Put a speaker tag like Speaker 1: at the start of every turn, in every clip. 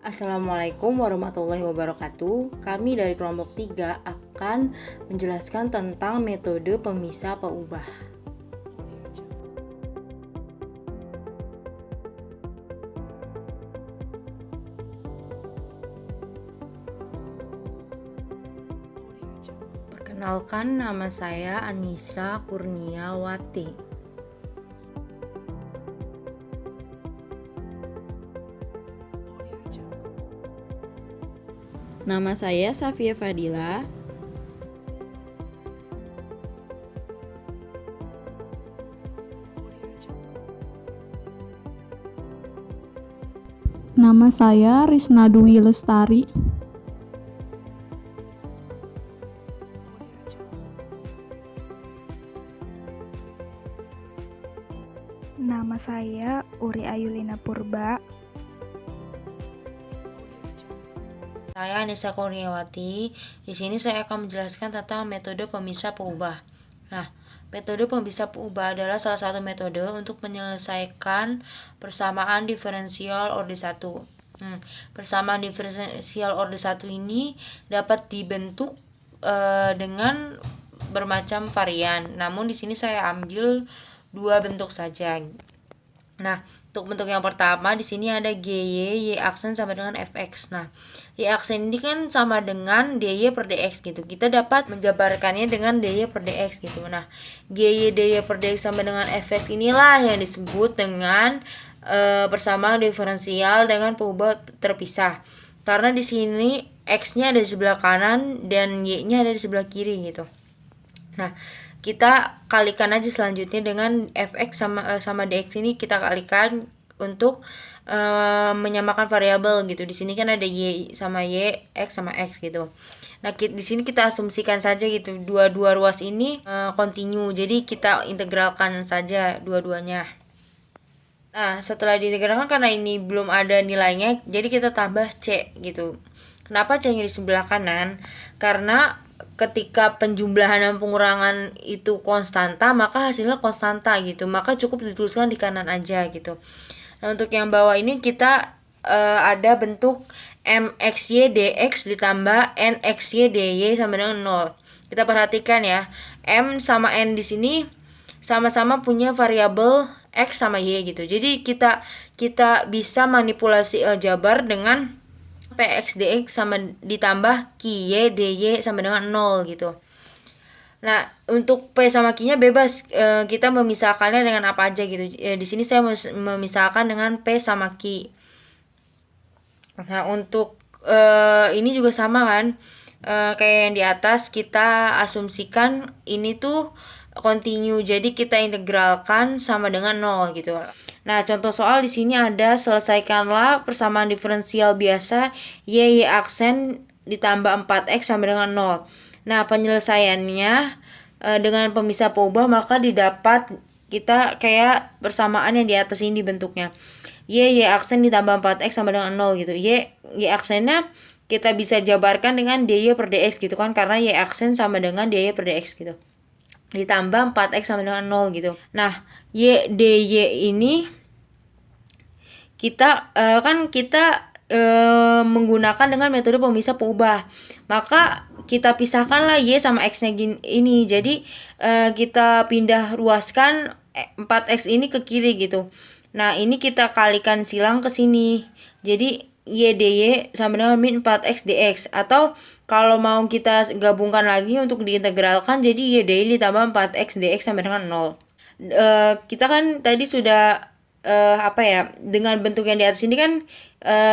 Speaker 1: Assalamualaikum warahmatullahi wabarakatuh. Kami dari kelompok 3 akan menjelaskan tentang metode pemisah peubah. Perkenalkan, nama saya Anissa Kurniawati.
Speaker 2: Nama saya Safia Fadila.
Speaker 3: Nama saya Risna Dwi Lestari.
Speaker 4: Nama saya Uri Ayulina Purba.
Speaker 1: Saya Anissa Kurniawati. Di sini saya akan menjelaskan tentang metode pemisah peubah. Nah, metode pemisah peubah adalah salah satu metode untuk menyelesaikan persamaan diferensial orde 1. Persamaan diferensial orde 1 ini dapat dibentuk dengan bermacam varian. Namun di sini saya ambil dua bentuk saja. Nah, untuk bentuk yang pertama di sini ada GY, Y aksen sama dengan Fx. Nah, Y aksen ini kan sama dengan DY per DX gitu. Kita dapat menjabarkannya dengan DY per DX gitu. Nah, GY DY per DX sama dengan Fx inilah yang disebut dengan persamaan diferensial dengan peubah terpisah. Karena di sini X-nya ada di sebelah kanan dan Y-nya ada di sebelah kiri gitu. Nah, kita kalikan aja selanjutnya dengan Fx sama Dx ini kita kalikan untuk menyamakan variabel gitu. Di sini kan ada Y sama Y, X sama X gitu. Nah, di sini kita asumsikan saja gitu. Dua ruas ini kontinu. Jadi kita integralkan saja dua-duanya. Nah, setelah diintegralkan karena ini belum ada nilainya, jadi kita tambah C gitu. Kenapa C-nya di sebelah kanan? Karena ketika penjumlahan dan pengurangan itu konstanta, maka hasilnya konstanta gitu. Maka cukup dituliskan di kanan aja gitu. Nah, untuk yang bawah ini kita ada bentuk MXY DX ditambah NXY DY sama dengan 0. Kita perhatikan ya, M sama N di sini sama-sama punya variabel X sama Y gitu. Jadi kita bisa manipulasi aljabar dengan Px dx sama ditambah Ky dy sama dengan 0 gitu. Nah, untuk P sama Q-nya bebas, kita memisahkannya dengan apa aja gitu. Di sini saya memisahkan dengan P sama Q. Nah, untuk ini juga sama kan, kayak yang di atas kita asumsikan ini tuh continue, jadi kita integralkan sama dengan 0 gitu. Nah, contoh soal di sini ada selesaikanlah persamaan diferensial biasa y aksen ditambah 4x sama dengan 0. Nah, penyelesaiannya dengan pemisah peubah maka didapat kita kayak persamaan yang di atas ini bentuknya. Y aksen ditambah 4x sama dengan 0 gitu. Y aksennya kita bisa jabarkan dengan dy per dx gitu kan, karena y aksen sama dengan dy per dx gitu. Ditambah 4x sama dengan 0 gitu. Nah, y dy ini kita menggunakan dengan metode pemisah peubah. Maka kita pisahkanlah y sama x-nya ini. Jadi kita pindah ruaskan 4x ini ke kiri gitu. Nah, ini kita kalikan silang ke sini. Jadi y dy sama dengan min 4x dx. Atau kalau mau kita gabungkan lagi untuk diintegralkan, jadi y dy ditambah 4x dx sama dengan 0. Kita kan tadi sudah dengan bentuk yang di atas ini kan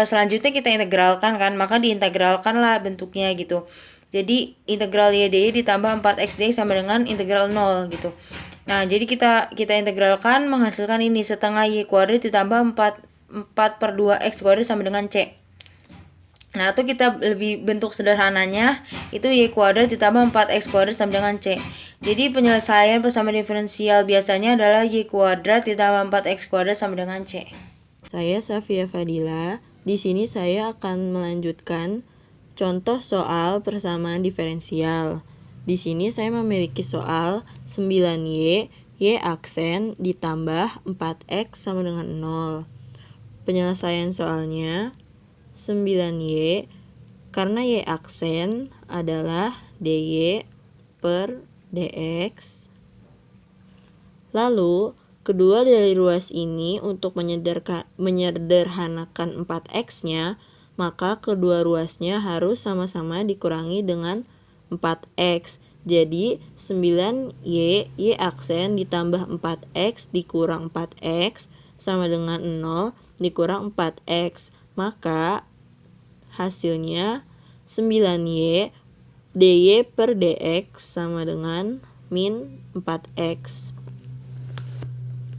Speaker 1: selanjutnya kita integralkan kan, maka diintegralkan lah bentuknya gitu. Jadi integral y dy ditambah 4x dx sama dengan integral 0 gitu. Nah, jadi kita integralkan menghasilkan ini setengah y kuadrat ditambah 4 per 2x kuadrat sama dengan c. Nah, itu kita lebih bentuk sederhananya itu y kuadrat ditambah 4x kuadrat sama dengan c. Jadi penyelesaian persamaan diferensial biasanya adalah y kuadrat ditambah 4x kuadrat sama dengan c.
Speaker 2: Saya Safia Fadila. Di sini saya akan melanjutkan contoh soal persamaan diferensial. Di sini saya memiliki soal 9y, y aksen ditambah 4x sama dengan 0. Penyelesaian soalnya, 9Y, karena Y aksen adalah DY per DX. Lalu, kedua dari ruas ini untuk menyederhanakan 4X-nya, maka kedua ruasnya harus sama-sama dikurangi dengan 4X. Jadi, 9Y, Y aksen ditambah 4X dikurang 4X sama dengan 0 dikurang 4X. Maka, hasilnya 9Y DY per DX sama dengan min 4X.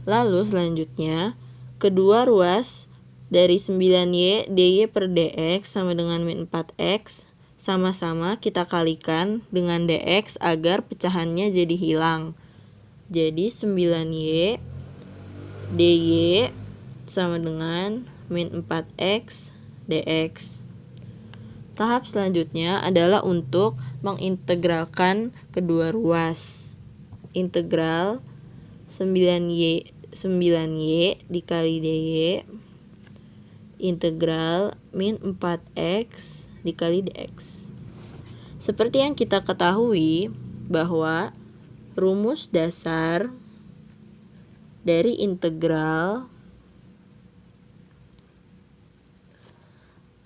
Speaker 2: Lalu selanjutnya, kedua ruas dari 9Y DY per DX sama dengan min 4X sama-sama kita kalikan dengan DX agar pecahannya jadi hilang. Jadi 9Y DY sama dengan min 4X DX. Tahap selanjutnya adalah untuk mengintegralkan kedua ruas. Integral 9Y dikali DY integral min 4X dikali DX. Seperti yang kita ketahui bahwa rumus dasar dari integral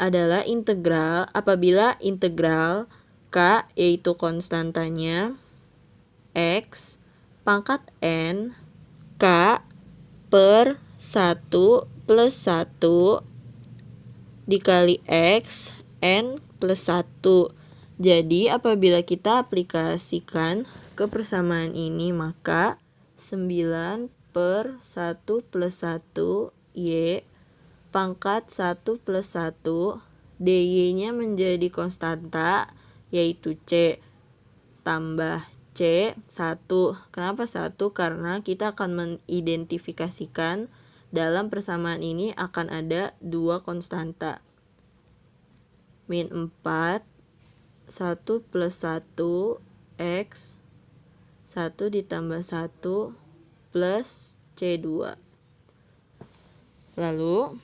Speaker 2: adalah integral apabila integral K yaitu konstantanya X pangkat N K per 1 plus 1 dikali X N plus 1. Jadi apabila kita aplikasikan ke persamaan ini, maka 9 per 1 plus 1 Y pangkat 1 plus 1 DY-nya menjadi konstanta yaitu C tambah C 1. Kenapa 1? Karena kita akan mengidentifikasikan dalam persamaan ini akan ada dua konstanta. Min 4, 1 plus 1, X, 1 ditambah 1 plus C2. Lalu,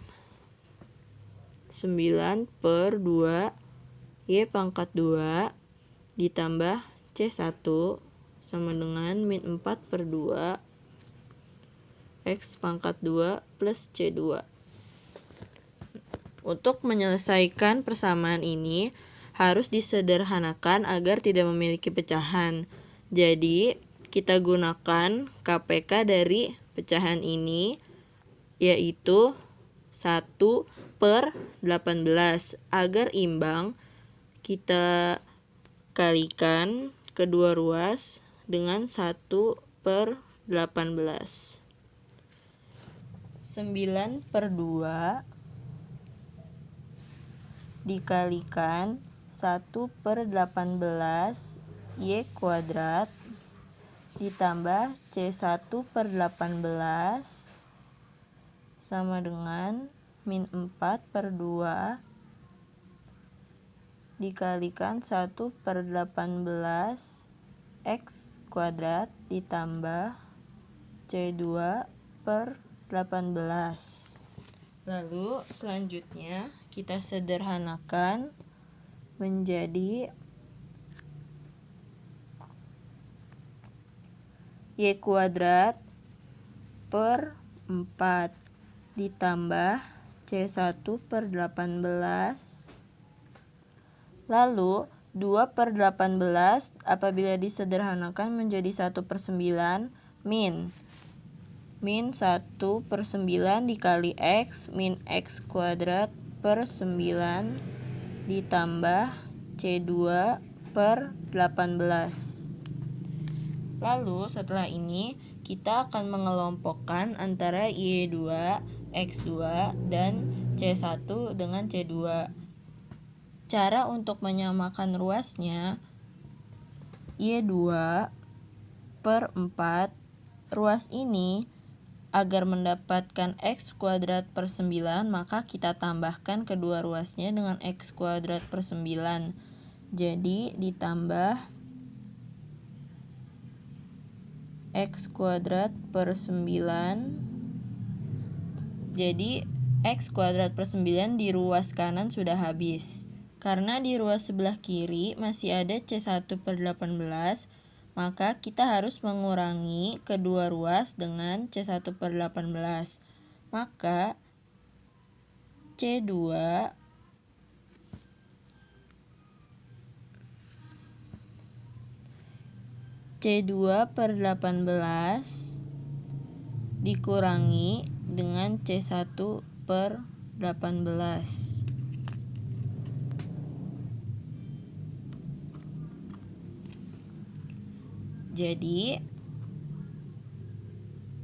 Speaker 2: 9 per 2, Y pangkat 2, ditambah C1, sama dengan min 4 per 2, X pangkat 2 plus C2. Untuk menyelesaikan persamaan ini, harus disederhanakan agar tidak memiliki pecahan. Jadi, kita gunakan KPK dari pecahan ini, yaitu 1 per 18. Agar imbang, kita kalikan kedua ruas dengan 1 per 18. 9 per 2 dikalikan 1 per 18 Y kuadrat ditambah C1 per 18 sama dengan min 4 per 2 dikalikan 1 per 18 X kuadrat ditambah C2 per 18. Lalu selanjutnya kita sederhanakan menjadi Y kuadrat per 4 ditambah C1 per 18. Lalu 2 per 18 apabila disederhanakan menjadi 1 per 9 min 1 per 9 dikali X min X kuadrat per 9 ditambah C2 per 18. Lalu setelah ini kita akan mengelompokkan antara Y2, X2, dan C1 dengan C2. Cara untuk menyamakan ruasnya, Y2 per 4, ruas ini agar mendapatkan X kuadrat per 9, maka kita tambahkan kedua ruasnya dengan X kuadrat per 9. Jadi ditambah X kuadrat per 9. Jadi X kuadrat per 9 di ruas kanan sudah habis. Karena di ruas sebelah kiri masih ada C1 per 18, maka kita harus mengurangi kedua ruas dengan C1 per 18. Maka C2 per 18 dikurangi dengan C1 per 18. Jadi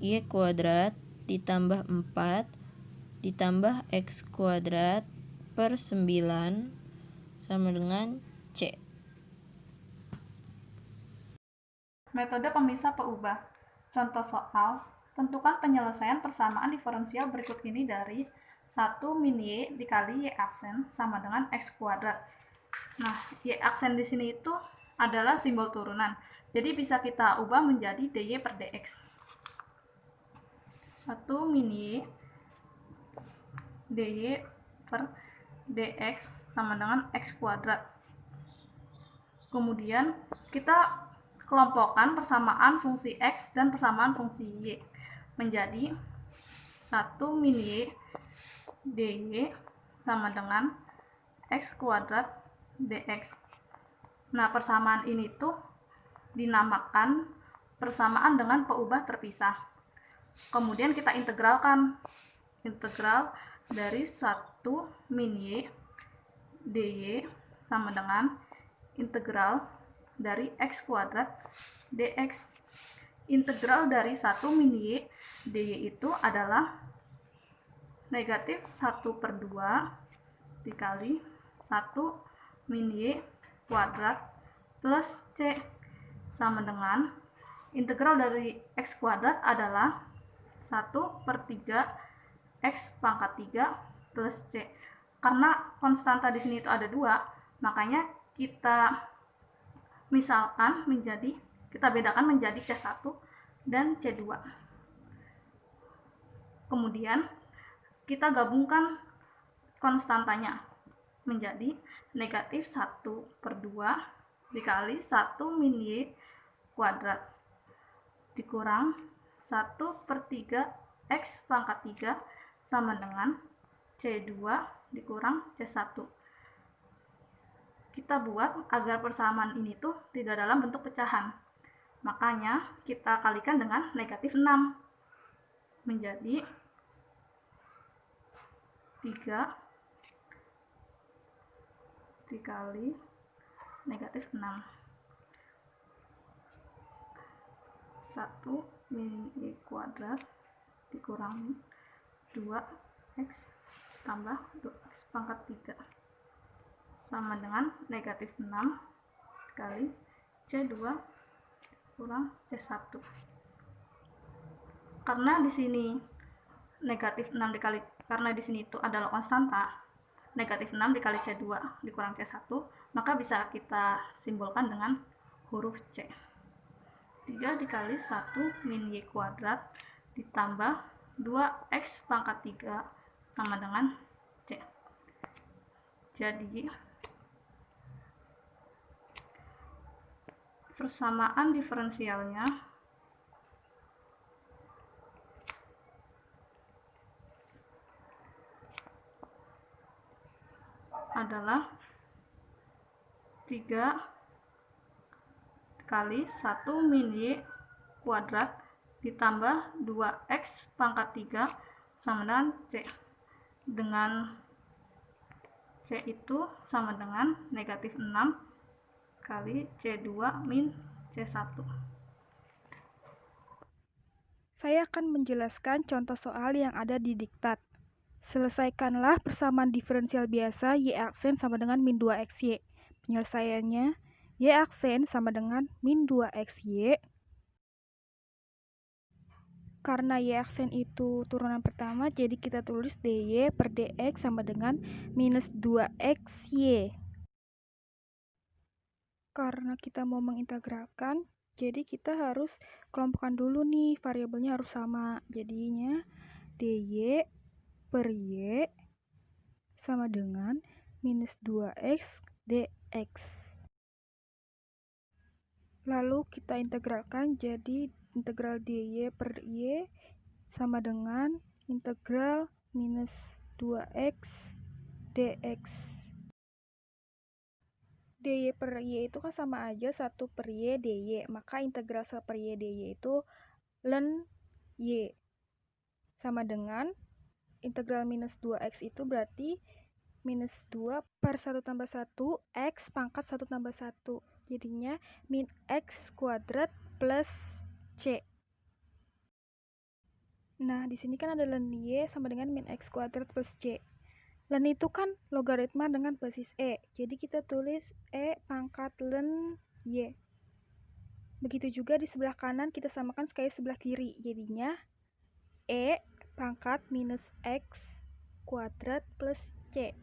Speaker 2: Y kuadrat ditambah 4 ditambah X kuadrat per 9 sama dengan C.
Speaker 5: Metode pemisah peubah. Contoh soal, tentukan penyelesaian persamaan diferensial berikut ini dari 1 min Y dikali Y aksen sama dengan X kuadrat. Nah, Y aksen di sini itu adalah simbol turunan. Jadi bisa kita ubah menjadi dy per dx. 1 min Y dy per dx sama dengan X kuadrat. Kemudian kita kelompokkan persamaan fungsi X dan persamaan fungsi Y menjadi 1 min Y dy sama dengan X kuadrat dx. Nah, persamaan ini tuh dinamakan persamaan dengan peubah terpisah. Kemudian kita integralkan. Integral dari 1 min Y dy sama dengan integral dari X kuadrat dx. Integral dari 1 min Y dy itu adalah negatif 1 per 2 dikali 1 min Y kuadrat plus C sama dengan integral dari X kuadrat adalah 1 per 3 X pangkat 3 plus C. Karena konstanta di sini itu ada 2, makanya kita misalkan menjadi, kita bedakan menjadi C1 dan C2. Kemudian kita gabungkan konstantanya menjadi negatif 1 per 2 dikali 1 min Y kuadrat dikurang 1 per 3 X pangkat 3 sama dengan C2 dikurang C1. Kita buat agar persamaan ini tuh tidak dalam bentuk pecahan. Makanya kita kalikan dengan negatif 6 menjadi 3 dikali negatif 6. 1 min Y kuadrat dikurangi 2X tambah 2X pangkat 3 sama dengan negatif 6 kali C2 kurang C1. Karena di sini negatif 6 dikali, karena di sini itu adalah konstanta, negatif 6 dikali C2 dikurang C1, maka bisa kita simbolkan dengan huruf C. 3 dikali 1 min Y kuadrat ditambah 2X pangkat 3 sama dengan C. Jadi persamaan diferensialnya adalah 3 kali 1 min Y kuadrat ditambah 2X pangkat 3 sama dengan C. Dengan C itu sama dengan negatif 6 kali C2 min C1.
Speaker 4: Saya akan menjelaskan contoh soal yang ada di diktat. Selesaikanlah persamaan diferensial biasa Y aksen sama dengan min 2XY. Penyelesaiannya, Y aksen sama dengan min 2XY. Karena Y aksen itu turunan pertama, jadi kita tulis dy per dx sama dengan minus 2XY. Karena kita mau mengintegralkan, jadi kita harus kelompokkan dulu nih, variabelnya harus sama. Jadinya dy per Y sama dengan minus 2X dx. Lalu kita integralkan jadi integral dy per Y sama dengan integral minus 2X dx. dy per Y itu kan sama aja 1 per Y dy, maka integral 1 per Y dy itu ln Y sama dengan integral minus 2X itu berarti minus 2 per 1 tambah 1 X pangkat 1 tambah 1, jadinya min X kuadrat plus C. Nah, di sini kan ada ln Y sama dengan min X kuadrat plus C. Ln itu kan logaritma dengan basis E, jadi kita tulis E pangkat ln Y. Begitu juga di sebelah kanan kita samakan sekali sebelah kiri, jadinya E pangkat minus X kuadrat plus C.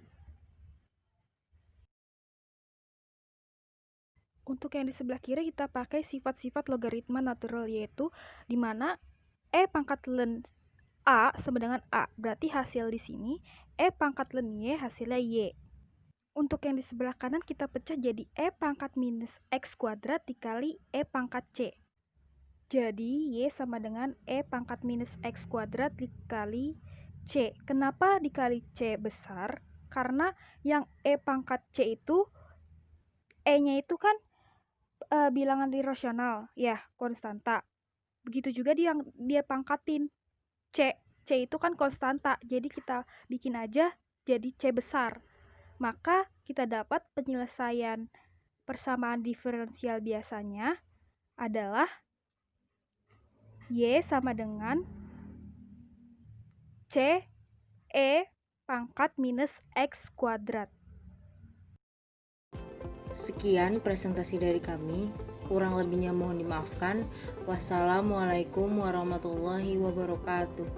Speaker 4: Untuk yang di sebelah kiri kita pakai sifat-sifat logaritma natural, yaitu di mana E pangkat ln A sama dengan A, berarti hasil di sini E pangkat ln Y hasilnya Y. Untuk yang di sebelah kanan kita pecah jadi E pangkat minus X kuadrat dikali E pangkat C. Jadi Y sama dengan E pangkat minus X kuadrat dikali C. Kenapa dikali C besar? Karena yang E pangkat C itu E-nya itu kan bilangan irasional, ya, konstanta. Begitu juga yang dia pangkatin C. C itu kan konstanta, jadi kita bikin aja jadi C besar. Maka kita dapat penyelesaian persamaan diferensial biasanya adalah Y sama dengan C E pangkat minus X kuadrat.
Speaker 1: Sekian presentasi dari kami. Kurang lebihnya mohon dimaafkan. Wassalamualaikum warahmatullahi wabarakatuh.